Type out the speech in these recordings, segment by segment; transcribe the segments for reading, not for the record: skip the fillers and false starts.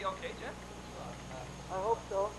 okay, Jeff? I hope so.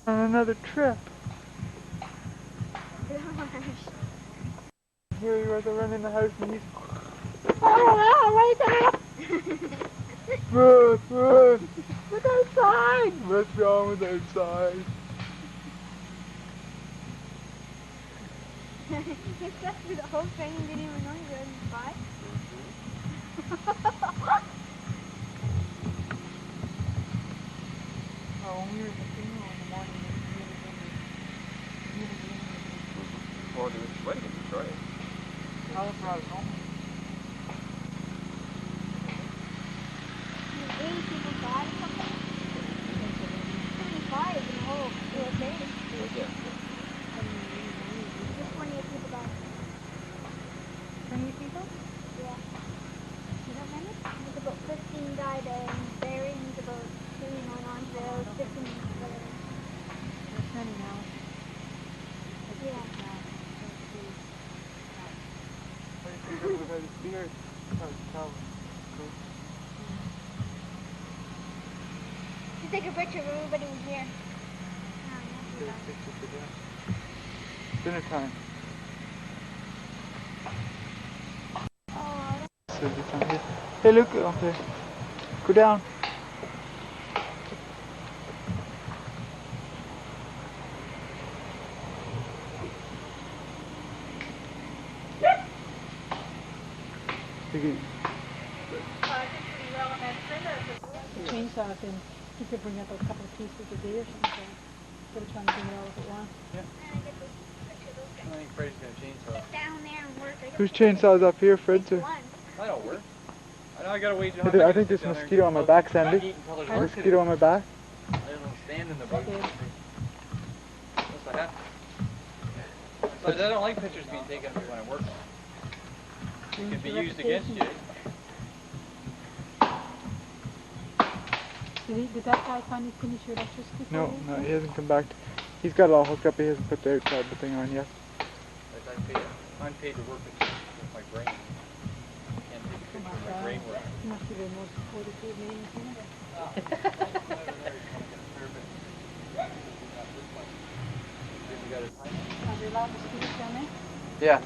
On another trip. Here you are running the house and he's right there. Run. Look outside. What's wrong with outside? He slept through the whole thing and didn't even know he was in spy. When we were in the funeral in the morning, Well, he was sweating in Detroit. Alan brought it home. people? Yeah. You don't remember? There's about 15 died in Barry and there's about 2 in Orangeville, 15 in Barry. There's many now. Yeah. To take a picture of everybody in here. Dinner time. Oh, Hey, look. Okay. Go down. The chainsaw thing. You could bring up a couple of pieces a day or something. Instead of trying to bring it all up at once. I get this picture of those I guys. think Freddy's gonna chainsaw. Sit down there and work. Whose chainsaw's up here, Fred's? One. That'll work. I know I gotta wait. I think there's a mosquito on my back, Sandy. A mosquito on my back. I don't know, stand in the bug. Okay. Unless I have to. Besides, I don't like pictures being taken of me when I work. It can be used against you. Did that guy finally finish your electricity? No, he hasn't come back. He's got it all hooked up. He hasn't put the outside the thing on yet. I'm paid to work with my brain. I can't take a picture of my brain work. You must be the most supportive of me, isn't it? Yeah,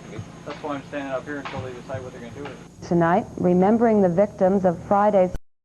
that's why I'm standing up here until they decide what they're going to do with it. Tonight, remembering the victims of Friday's